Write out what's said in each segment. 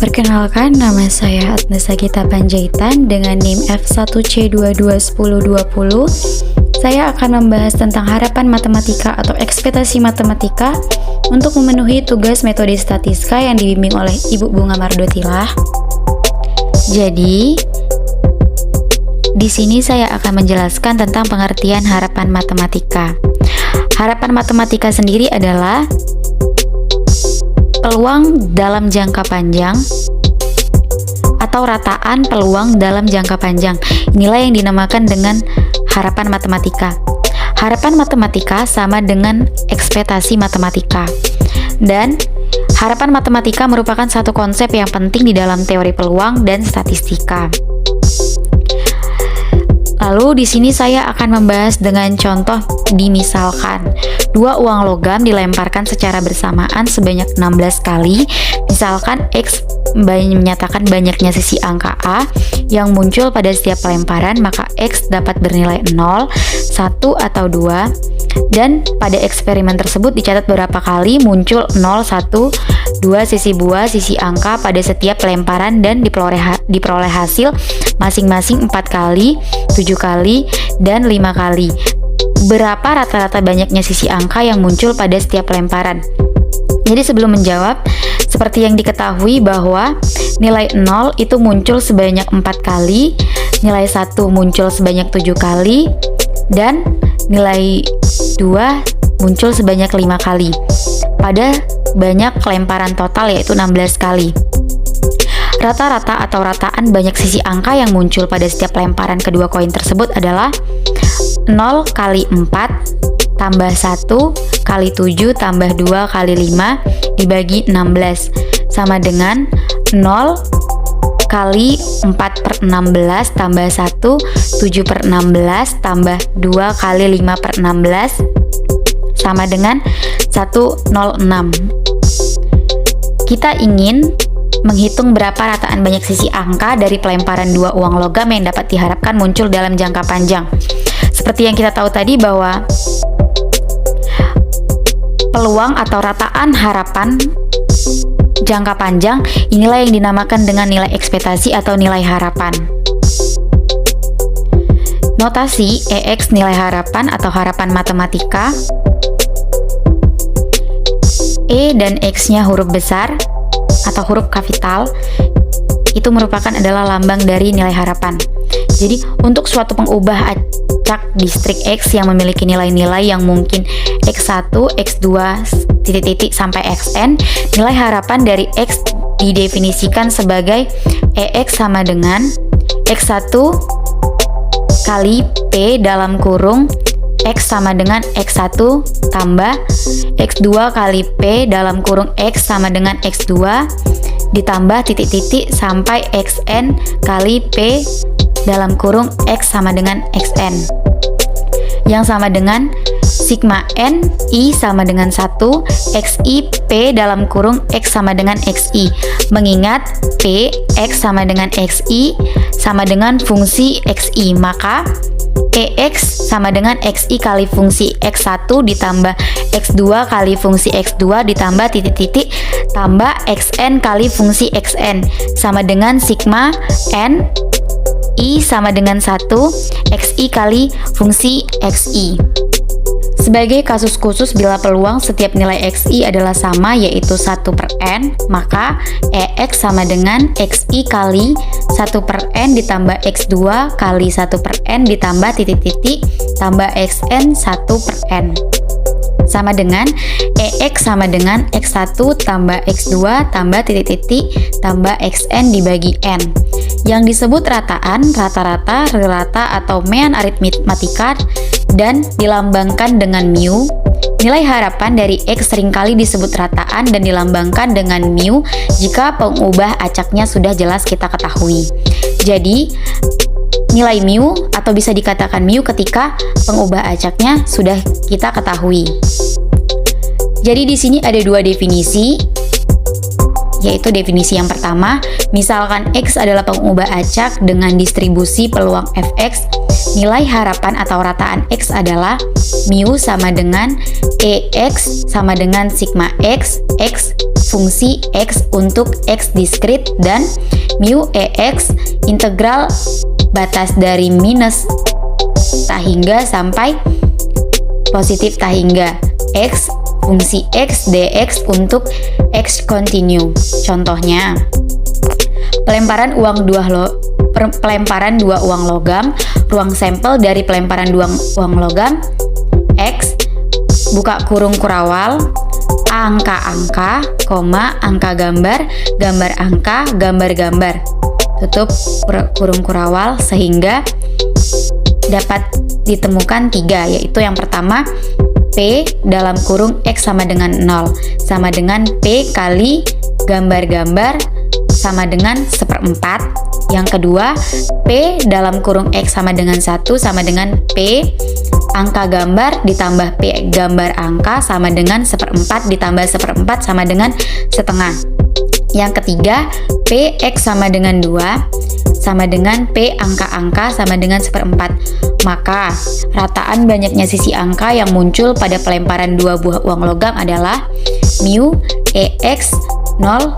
Perkenalkan, nama saya Agnes Agita Panjaitan dengan NIM F1C221020. Saya akan membahas tentang harapan matematika atau ekspektasi matematika untuk memenuhi tugas metode statistika yang dibimbing oleh Ibu Bunga Mardotilah. Jadi, di sini saya akan menjelaskan tentang pengertian harapan matematika. Harapan matematika sendiri adalah peluang dalam jangka panjang atau rataan peluang dalam jangka panjang. Inilah yang dinamakan dengan harapan matematika. Harapan matematika sama dengan ekspektasi matematika. Dan harapan matematika merupakan satu konsep yang penting di dalam teori peluang dan statistika. Lalu di sini saya akan membahas dengan contoh dimisalkan dua uang logam dilemparkan secara bersamaan sebanyak 16 kali. Misalkan X menyatakan banyaknya sisi angka A yang muncul pada setiap pelemparan, maka X dapat bernilai 0, 1, atau 2. Dan pada eksperimen tersebut dicatat berapa kali muncul 0, 1, 2 sisi buah, sisi angka pada setiap pelemparan dan diperoleh hasil masing-masing 4 kali, 7 kali, dan 5 kali. Berapa rata-rata banyaknya sisi angka yang muncul pada setiap pelemparan? Jadi sebelum menjawab, seperti yang diketahui bahwa nilai 0 itu muncul sebanyak 4 kali, nilai 1 muncul sebanyak 7 kali, dan nilai 2 muncul sebanyak 5 kali. Pada banyak lemparan total yaitu 16 kali. Rata-rata atau rataan banyak sisi angka yang muncul pada setiap lemparan kedua koin tersebut adalah 0 kali 4 tambah 1 kali 7 tambah 2 kali 5 dibagi 16 sama dengan 0 kali 4 per 16 tambah 1 7 per 16 tambah 2 kali 5 per 16 sama dengan 106. Kita ingin menghitung berapa rataan banyak sisi angka dari pelemparan dua uang logam yang dapat diharapkan muncul dalam jangka panjang. Seperti yang kita tahu tadi bahwa peluang atau rataan harapan jangka panjang inilah yang dinamakan dengan nilai ekspektasi atau nilai harapan. Notasi EX nilai harapan atau harapan matematika. E dan X-nya huruf besar atau huruf kapital itu merupakan adalah lambang dari nilai harapan. Jadi untuk suatu pengubah acak distrik X yang memiliki nilai-nilai yang mungkin X1, X2, titik-titik sampai Xn, nilai harapan dari X didefinisikan sebagai EX sama dengan X1 kali P dalam kurung X sama dengan X1 tambah X2 kali P dalam kurung X sama dengan X2 ditambah titik-titik sampai Xn kali P dalam kurung X sama dengan Xn yang sama dengan sigma N I sama dengan 1 XI P dalam kurung X sama dengan XI, mengingat P X sama dengan XI sama dengan fungsi XI, maka EX sama dengan XI kali fungsi X1 ditambah X2 kali fungsi X2 ditambah titik-titik tambah XN kali fungsi XN sama dengan sigma N I sama dengan 1 XI kali fungsi XI. Sebagai kasus khusus bila peluang setiap nilai XI adalah sama yaitu 1 per N, maka EX sama dengan XI kali 1 per N ditambah X2 kali 1 per N ditambah titik-titik tambah XN 1 per N sama dengan EX sama dengan X1 tambah X2 tambah titik-titik tambah XN dibagi N. Yang disebut rataan, rata-rata, rata atau mean aritmatika dan dilambangkan dengan mu. Nilai harapan dari X seringkali disebut rataan dan dilambangkan dengan mu jika pengubah acaknya sudah jelas kita ketahui. Jadi, nilai mu atau bisa dikatakan mu ketika pengubah acaknya sudah kita ketahui. Jadi di sini ada dua definisi, yaitu definisi yang pertama. Misalkan X adalah pengubah acak dengan distribusi peluang Fx, nilai harapan atau rataan X adalah mu sama dengan EX sama dengan sigma X fungsi X untuk X diskrit, dan mu EX integral batas dari minus tak hingga sampai positif tak hingga X fungsi X dx untuk X kontinu. Contohnya, pelemparan dua uang logam, ruang sampel dari pelemparan dua uang logam, X, buka kurung kurawal, angka-angka, koma, angka gambar, gambar angka, gambar-gambar, tutup kurung kurawal, sehingga dapat ditemukan 3, yaitu yang pertama, P dalam kurung X sama dengan 0 sama dengan P kali gambar-gambar sama dengan 1/4. Yang kedua, P dalam kurung X sama dengan 1 sama dengan P angka gambar ditambah P gambar angka sama dengan 1/4 ditambah 1/4 sama dengan setengah. Yang ketiga, P X sama dengan 2 sama dengan P angka-angka sama dengan 1/4. Maka, rataan banyaknya sisi angka yang muncul pada pelemparan dua buah uang logam adalah mu EX 0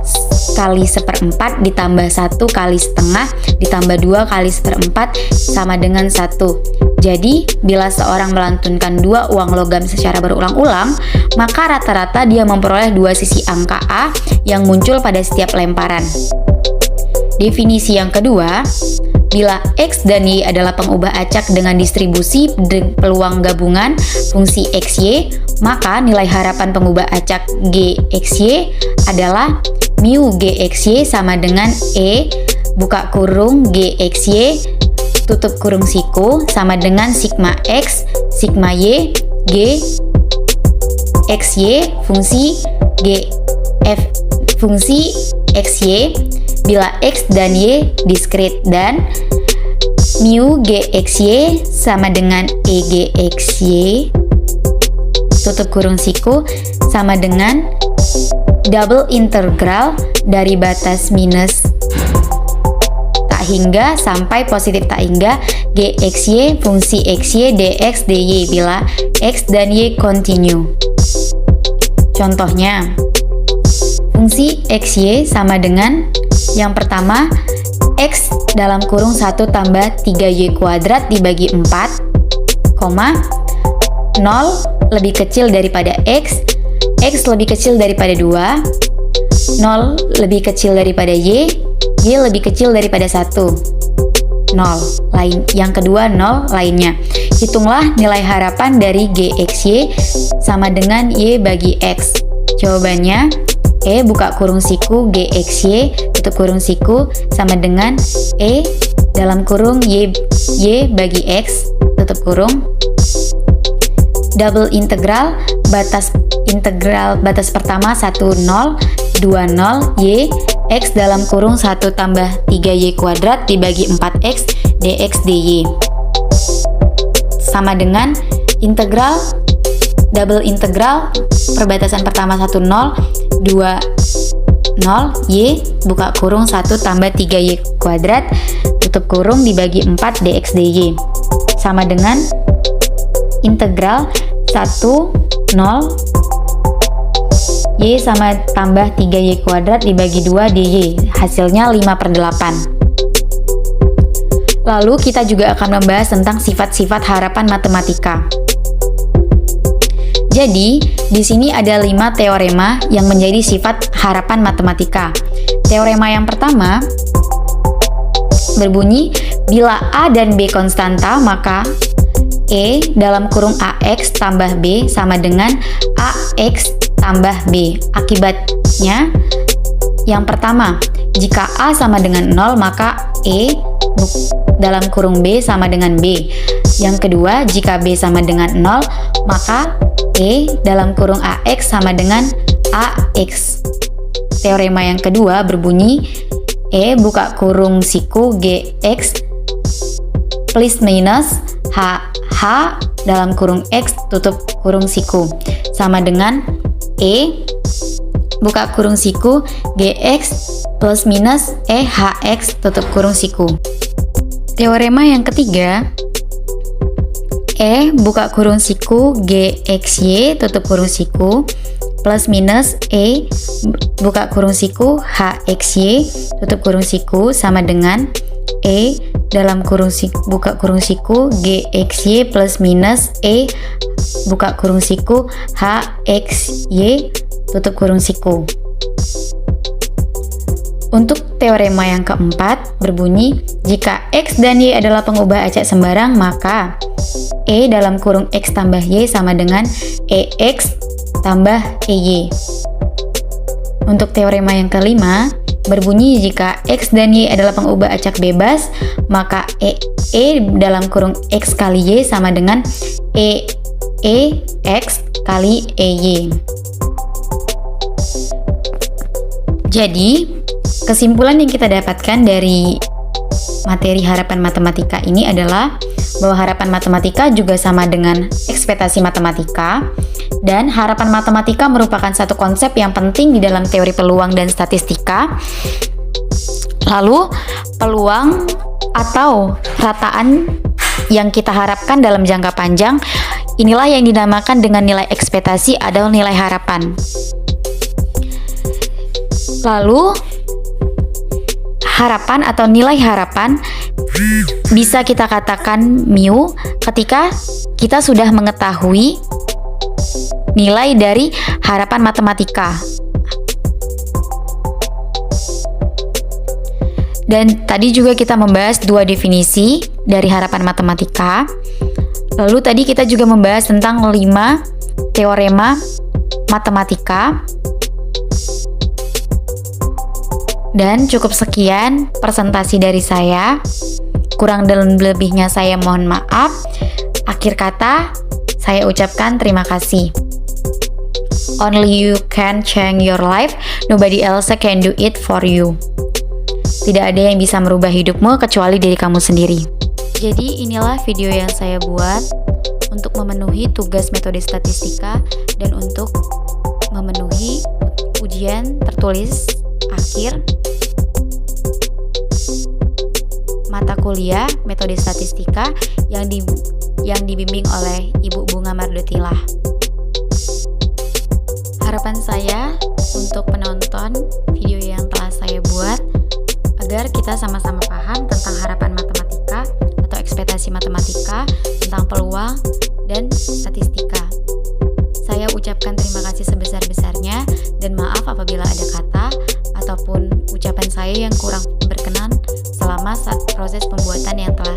kali 1/4 ditambah 1 kali setengah ditambah 2 kali 1/4 sama dengan 1. Jadi, bila seorang melantunkan dua uang logam secara berulang-ulang, maka rata-rata dia memperoleh dua sisi angka A yang muncul pada setiap lemparan. Definisi yang kedua, bila X dan Y adalah pengubah acak dengan distribusi peluang gabungan fungsi XY, maka nilai harapan pengubah acak GXY adalah mu GXY sama dengan E buka kurung GXY tutup kurung siku sama dengan sigma X, sigma Y, G XY fungsi G F fungsi XY bila X dan Y diskrit, dan mu GXY sama dengan EGXY tutup kurung siku sama dengan double integral dari batas minus tak hingga sampai positif tak hingga GXY fungsi XY dx dy bila X dan Y kontinu. Contohnya, fungsi XY sama dengan yang pertama, X dalam kurung 1 tambah 3Y kuadrat dibagi 4, 0 lebih kecil daripada X lebih kecil daripada 2, 0 lebih kecil daripada Y lebih kecil daripada 1, 0 lain. Yang kedua 0 lainnya. Hitunglah nilai harapan dari GXY sama dengan Y bagi X. Jawabannya, E buka kurung siku GXY tutup kurung siku sama dengan E dalam kurung Y bagi X tutup kurung double integral batas pertama 1 0 2 0 Y X dalam kurung 1 tambah 3Y kuadrat dibagi 4X dx dy sama dengan integral double integral perbatasan pertama 1 0 2 0 Y buka kurung 1 tambah 3Y kuadrat tutup kurung dibagi 4 dx dy sama dengan integral 1 0 Y sama tambah 3Y kuadrat dibagi 2 dy, hasilnya 5/8. Lalu kita juga akan membahas tentang sifat-sifat harapan matematika. Jadi, di sini ada 5 teorema yang menjadi sifat harapan matematika. Teorema yang pertama berbunyi, bila A dan B konstanta, maka E dalam kurung AX tambah B sama dengan AX tambah B. Akibatnya, yang pertama, jika A sama dengan 0, maka E dalam kurung B sama dengan B. Yang kedua, jika B sama dengan 0, maka E dalam kurung AX sama dengan AX. Teorema yang kedua berbunyi, E buka kurung siku GX plus minus H dalam kurung X tutup kurung siku sama dengan E buka kurung siku GX plus minus HX tutup kurung siku. Teorema yang ketiga, buka kurung siku GXY tutup kurung siku plus minus buka kurung siku HXY tutup kurung siku sama dengan dalam kurung siku buka kurung siku GXY plus minus buka kurung siku HXY tutup kurung siku. Untuk teorema yang keempat berbunyi, jika X dan Y adalah pengubah acak sembarang, maka dalam kurung X tambah Y sama dengan EX tambah EY. Untuk teorema yang kelima berbunyi, jika X dan Y adalah pengubah acak bebas, maka dalam kurung X kali Y sama dengan EX kali EY. Jadi, kesimpulan yang kita dapatkan dari materi harapan matematika ini adalah bahwa harapan matematika juga sama dengan ekspektasi matematika, dan harapan matematika merupakan satu konsep yang penting di dalam teori peluang dan statistika. Lalu, peluang atau rataan yang kita harapkan dalam jangka panjang, inilah yang dinamakan dengan nilai ekspektasi atau nilai harapan. Lalu, harapan atau nilai harapan bisa kita katakan mu ketika kita sudah mengetahui nilai dari harapan matematika. Dan tadi juga kita membahas dua definisi dari harapan matematika. Lalu tadi kita juga membahas tentang 5 teorema matematika. Dan cukup sekian presentasi dari saya. Kurang dan lebihnya saya mohon maaf. Akhir kata, saya ucapkan terima kasih. Only you can change your life, nobody else can do it for you. Tidak ada yang bisa merubah hidupmu kecuali diri kamu sendiri. Jadi inilah video yang saya buat untuk memenuhi tugas metode statistika dan untuk memenuhi ujian tertulis akhir mata kuliah metode statistika yang dibimbing oleh Ibu Bunga Mardotilah. Harapan saya untuk penonton video yang telah saya buat agar kita sama-sama paham tentang harapan matematika atau ekspektasi matematika, tentang peluang dan statistika. Saya ucapkan terima kasih sebesar-besarnya dan maaf apabila ada kata ataupun ucapan saya yang kurang berkenan selama proses pembuatan yang telah